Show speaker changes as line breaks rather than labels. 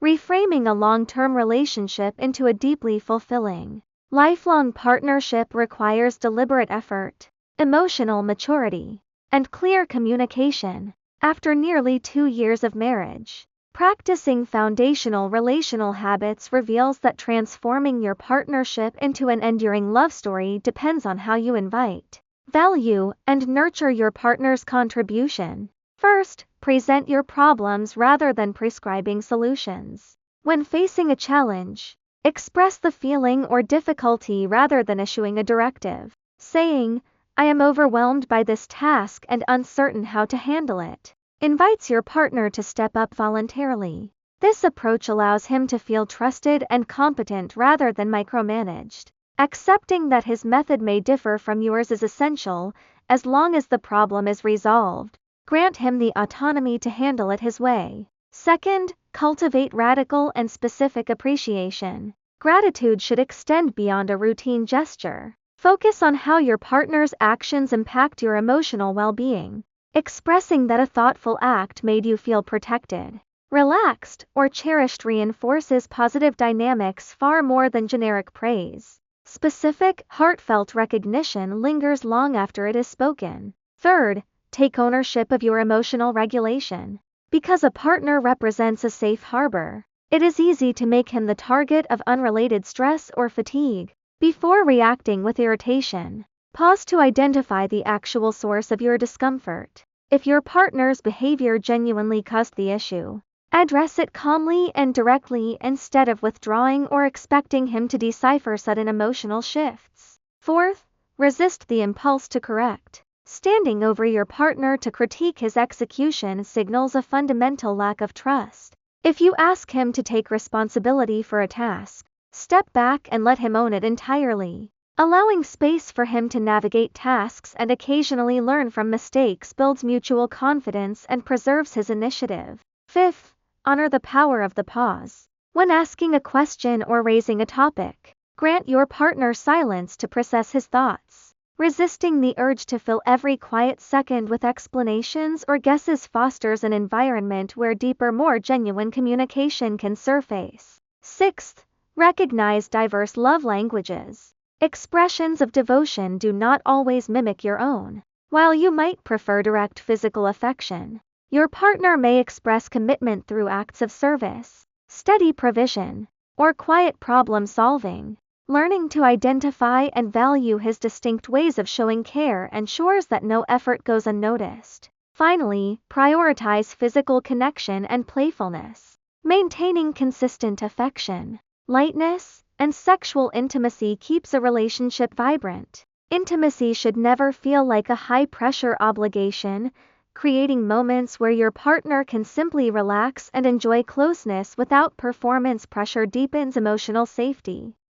reframing a long-term relationship into a deeply fulfilling, lifelong partnership requires deliberate effort, emotional maturity, and clear communication. After nearly 2 years of marriage, practicing foundational relational habits reveals that transforming your partnership into an enduring love story depends on how you invite, value, and nurture your partner's contribution. First, present your problems rather than prescribing solutions. When facing a challenge, express the feeling or difficulty rather than issuing a directive. Saying, "I am overwhelmed by this task and uncertain how to handle it," invites your partner to step up voluntarily. This approach allows him to feel trusted and competent rather than micromanaged. Accepting that his method may differ from yours is essential, as long as the problem is resolved. Grant him the autonomy to handle it his way. Second, cultivate radical and specific appreciation. Gratitude should extend beyond a routine gesture. Focus on how your partner's actions impact your emotional well-being. Expressing that a thoughtful act made you feel protected, relaxed, or cherished reinforces positive dynamics far more than generic praise. Specific, heartfelt recognition lingers long after it is spoken. Third, take ownership of your emotional regulation. Because a partner represents a safe harbor, it is easy to make him the target of unrelated stress or fatigue. Before reacting with irritation, pause to identify the actual source of your discomfort. If your partner's behavior genuinely caused the issue, address it calmly and directly instead of withdrawing or expecting him to decipher sudden emotional shifts. Fourth, resist the impulse to correct. Standing over your partner to critique his execution signals a fundamental lack of trust. If you ask him to take responsibility for a task, step back and let him own it entirely. Allowing space for him to navigate tasks and occasionally learn from mistakes builds mutual confidence and preserves his initiative. Fifth, honor the power of the pause. When asking a question or raising a topic, grant your partner silence to process his thoughts. Resisting the urge to fill every quiet second with explanations or guesses fosters an environment where deeper, more genuine communication can surface. Sixth, recognize diverse love languages. Expressions of devotion do not always mimic your own. While you might prefer direct physical affection, your partner may express commitment through acts of service, steady provision, or quiet problem solving. Learning to identify and value his distinct ways of showing care ensures that no effort goes unnoticed. Finally, prioritize physical connection and playfulness. Maintaining consistent affection, lightness, and sexual intimacy keeps a relationship vibrant. Intimacy should never feel like a high-pressure obligation. Creating moments where your partner can simply relax and enjoy closeness without performance pressure deepens emotional safety.